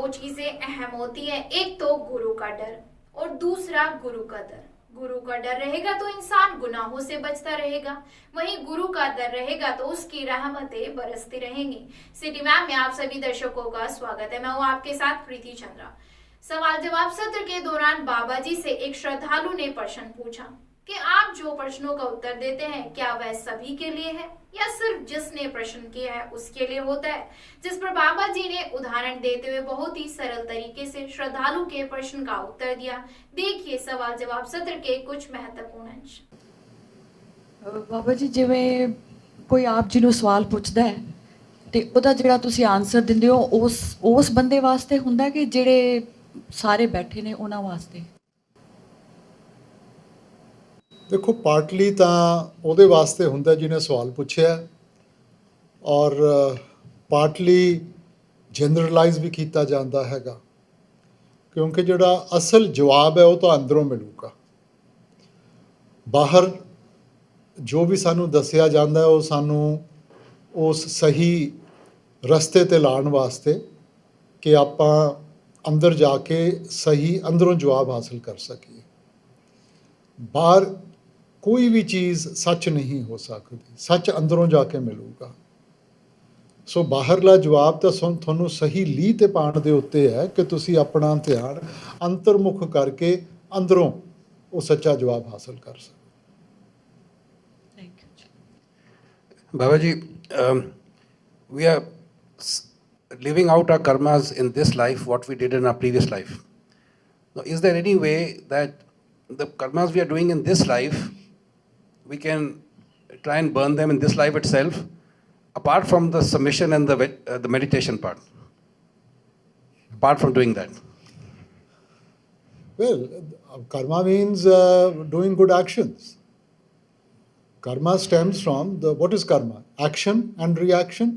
दो चीजें अहम होती है, एक तो गुरु का डर और दूसरा गुरु का दर। गुरु का डर रहेगा तो इंसान गुनाहों से बचता रहेगा, वहीं गुरु का डर रहेगा तो उसकी रहमतें बरसती रहेंगी। सिटी मैम में आप सभी दर्शकों का स्वागत है। मैं हूँ आपके साथ प्रीति चंद्रा। सवाल जवाब सत्र के दौरान बाबा जी से एक श्रद्धालु ने प्रश्न पूछा कि आप जो प्रश्नों का उत्तर देते हैं क्या वह सभी के लिए है या सिर्फ जिसने प्रश्न किया है उसके लिए होता है। जिस पर बाबा जी ने उदाहरण देते हुए बहुत ही सरल तरीके से श्रद्धालु के प्रश्न का उत्तर दिया। देखिए सवाल जवाब सत्र के कुछ महत्वपूर्ण अंश। बाबा जी, जिवें कोई आप जी ਨੂੰ ਸਵਾਲ ਪੁੱਛਦਾ ਹੈ ਤੇ ਉਹਦਾ ਜਿਹੜਾ ਤੁਸੀਂ ਆਨਸਰ ਦਿੰਦੇ ਹੋ ਉਸ ਬੰਦੇ ਵਾਸਤੇ ਹੁੰਦਾ ਕਿ ਜਿਹੜੇ ਸਾਰੇ ਬੈਠੇ ਨੇ ਉਹਨਾਂ ਵਾਸਤੇ? ਦੇਖੋ, ਪਾਰਟਲੀ ਤਾਂ ਉਹਦੇ ਵਾਸਤੇ ਹੁੰਦਾ ਜਿਹਨੇ ਸਵਾਲ ਪੁੱਛਿਆ, ਔਰ ਪਾਰਟਲੀ ਜਨਰਲਾਈਜ਼ ਵੀ ਕੀਤਾ ਜਾਂਦਾ ਹੈਗਾ, ਕਿਉਂਕਿ ਜਿਹੜਾ ਅਸਲ ਜਵਾਬ ਹੈ ਉਹ ਤਾਂ ਅੰਦਰੋਂ ਮਿਲੂਗਾ। ਬਾਹਰ ਜੋ ਵੀ ਸਾਨੂੰ ਦੱਸਿਆ ਜਾਂਦਾ ਉਹ ਸਾਨੂੰ ਉਸ ਸਹੀ ਰਸਤੇ 'ਤੇ ਲਾਉਣ ਵਾਸਤੇ ਕਿ ਆਪਾਂ ਅੰਦਰ ਜਾ ਕੇ ਸਹੀ ਅੰਦਰੋਂ ਜਵਾਬ ਹਾਸਲ ਕਰ ਸਕੀਏ। ਬਾਹਰ ਕੋਈ ਵੀ ਚੀਜ਼ ਸੱਚ ਨਹੀਂ ਹੋ ਸਕਦੀ, ਸੱਚ ਅੰਦਰੋਂ ਜਾ ਕੇ ਮਿਲੂਗਾ। ਸੋ ਬਾਹਰਲਾ ਜਵਾਬ ਤਾਂ ਤੁਹਾਨੂੰ ਸਹੀ ਲੀਹ 'ਤੇ ਪਾਉਣ ਦੇ ਉੱਤੇ ਹੈ ਕਿ ਤੁਸੀਂ ਆਪਣਾ ਧਿਆਨ ਅੰਤਰਮੁਖ ਕਰਕੇ ਅੰਦਰੋਂ ਉਹ ਸੱਚਾ ਜਵਾਬ ਹਾਸਲ ਕਰ ਸਕੋ। Baba ji, we are living out our karmas in this life, what we did in our previous life. Now, is there any way that the karmas we are doing in this life, we can try and burn them in this life itself, apart from the submission and the meditation part, apart from doing that? Well, karma means doing good actions. Karma stems from what is karma? Action and reaction.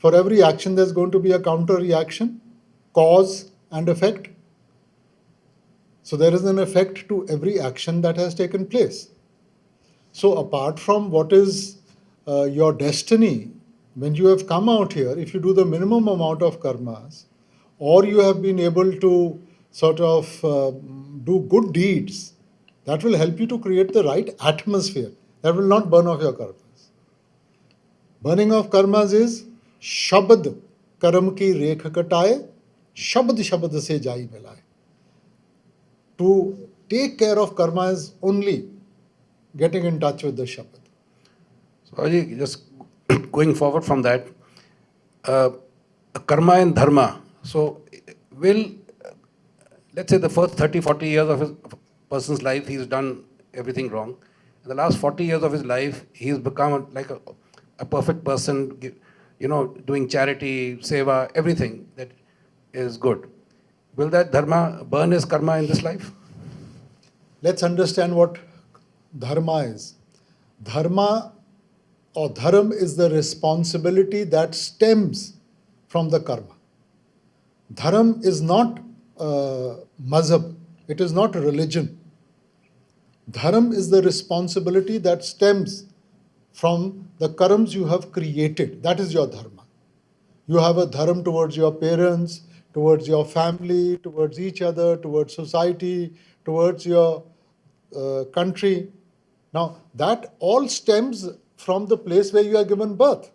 For every action, there's going to be a counter reaction, cause and effect. So there is an effect to every action that has taken place. So apart from what is your destiny, when you have come out here, if you do the minimum amount of karmas, or you have been able to sort of do good deeds, that will help you to create the right atmosphere. That will not burn off your karmas. Burning of karmas is shabad karam ki rekh kataye, shabad shabad se jai milaye. To take care of karma is only getting in touch with the shabad. So, Aji, just going forward from that, karma and dharma. So, will, let's say the first 30, 40 years of a person's life, he's done everything wrong. In the last 40 years of his life, he's become like a perfect person, doing charity, seva, everything that is good. Will that dharma burn his karma in this life? Let's understand what dharma is. Dharma or dharam is the responsibility that stems from the karma. Dharam is not mazhab, it is not religion. Dharam is the responsibility that stems from the karmas you have created. That is your dharma. You have a dharam towards your parents, towards your family, towards each other, towards society, towards your country. Now, that all stems from the place where you are given birth.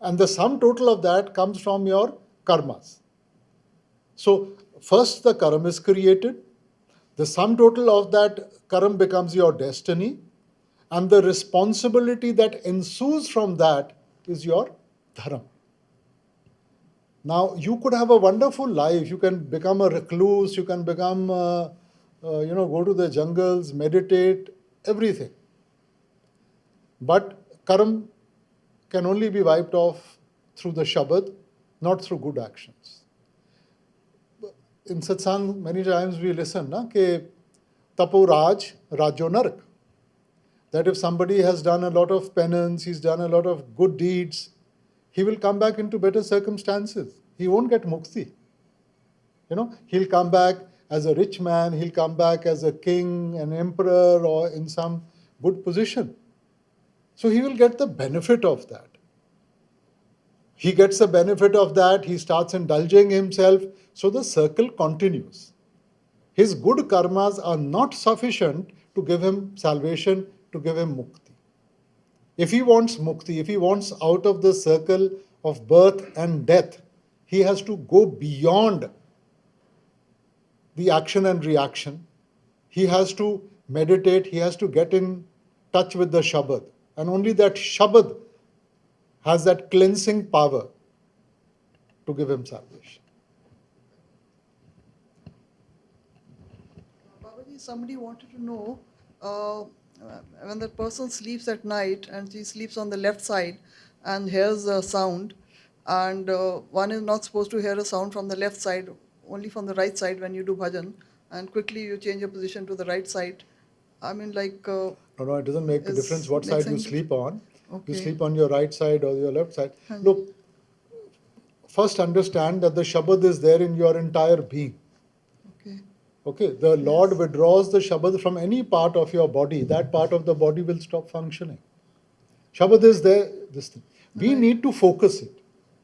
And the sum total of that comes from your karmas. So, first the karma is created. The sum total of that karma becomes your destiny, and the responsibility that ensues from that is your dharma. Now, you could have a wonderful life. You can become a recluse, you can become, go to the jungles, meditate, everything. But karma can only be wiped off through the Shabad, not through good actions. In satsang, many times we listen, ke tapo raj, rajo narak. That if somebody has done a lot of penance, he's done a lot of good deeds, he will come back into better circumstances. He won't get mukti. He'll come back as a rich man, he'll come back as a king, an emperor, or in some good position. So he will get the benefit of that. He gets the benefit of that, he starts indulging himself, so the circle continues. His good karmas are not sufficient to give him salvation, to give him mukti. If he wants mukti, if he wants out of the circle of birth and death, he has to go beyond the action and reaction. He has to meditate, he has to get in touch with the Shabad. And only that Shabad has that cleansing power to give him salvation. Babaji, somebody wanted to know when the person sleeps at night and he sleeps on the left side and hears a sound, and one is not supposed to hear a sound from the left side, only from the right side when you do bhajan, and quickly you change your position to the right side. I mean, like. No, it doesn't make a Is difference what side you mixing- sleep on. Okay. You sleep on your right side or your left side. Haan. Look, first understand that the Shabad is there in your entire being. Okay. Okay, the Lord withdraws the Shabad from any part of your body, that part of the body will stop functioning. Shabad is there, this thing. We need to focus it.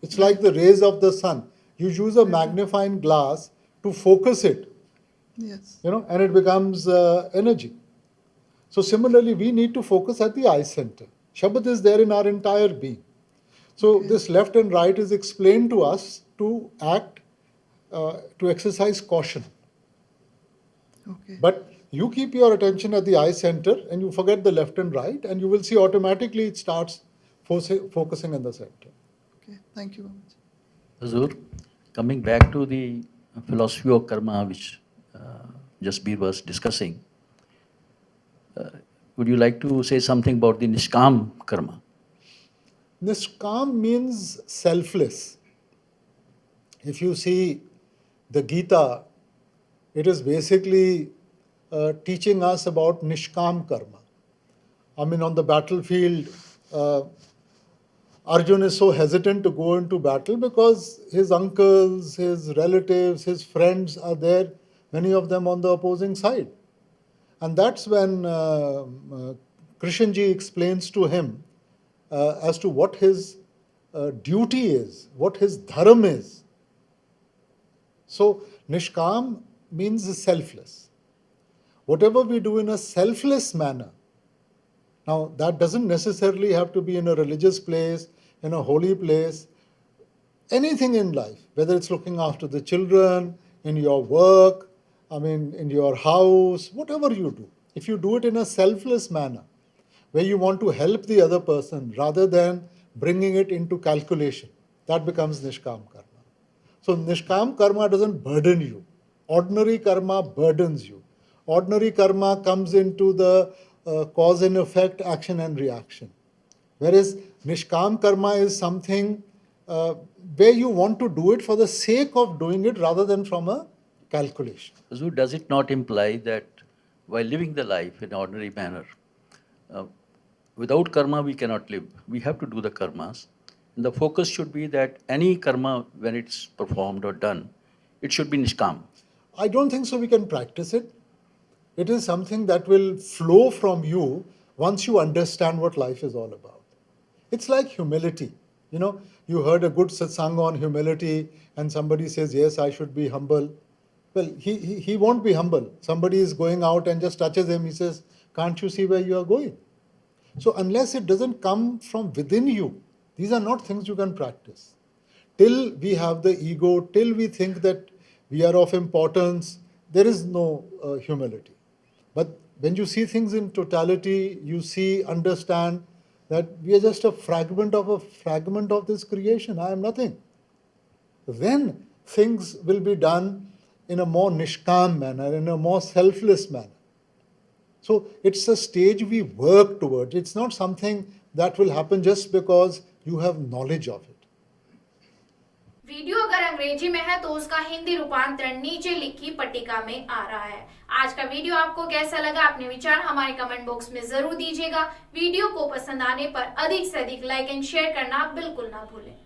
It's like the rays of the sun. You use a magnifying glass to focus it, Yes. and it becomes energy. So similarly, we need to focus at the eye center. Shabad is there in our entire being. So this left and right is explained to us to act, to exercise caution. Okay. But you keep your attention at the eye center and you forget the left and right, and you will see automatically it starts focusing in the center. Okay. Thank you, Babaji. Hazur, coming back to the philosophy of karma which Jasbir was discussing, would you like to say something about the Nishkam karma? Nishkam means selfless. If you see the Gita, it is basically teaching us about Nishkam karma. I mean, on the battlefield, Arjun is so hesitant to go into battle because his uncles, his relatives, his friends are there, many of them on the opposing side. And that's when Krishnji explains to him as to what his duty is, what his dharma is. So, Nishkam means selfless. Whatever we do in a selfless manner, now that doesn't necessarily have to be in a religious place, in a holy place, anything in life, whether it's looking after the children, in your work, in your house, whatever you do, if you do it in a selfless manner, where you want to help the other person rather than bringing it into calculation, that becomes Nishkam karma. So Nishkam karma doesn't burden you. Ordinary karma burdens you. Ordinary karma comes into the cause and effect, action and reaction. Whereas Nishkam karma is something where you want to do it for the sake of doing it rather than from a calculation. Hazur, does it not imply that while living the life in an ordinary manner, without karma we cannot live? We have to do the karmas. And the focus should be that any karma, when it's performed or done, it should be Nishkam. I don't think so we can practice it. It is something that will flow from you once you understand what life is all about. It's like humility. You heard a good satsang on humility and somebody says, yes, I should be humble. Well, he won't be humble. Somebody is going out and just touches him. He says, can't you see where you are going? So unless it doesn't come from within you, these are not things you can practice. Till we have the ego, till we think that we are of importance, there is no humility. But when you see things in totality, you understand that we are just a fragment of this creation. I am nothing. Then things will be done in a more nishkam manner, in a more selfless manner. So it's a stage we work towards. It's not something that will happen just because you have knowledge of it. Video अगर अंग्रेजी में है तो उसका हिंदी रूपांतरण नीचे लिखी पट्टिका में आ रहा है। आज का वीडियो आपको कैसा लगा, अपने विचार हमारे कमेंट बॉक्स में जरूर दीजिएगा। वीडियो को पसंद आने पर अधिक से अधिक लाइक एंड शेयर करना बिल्कुल ना भूलें।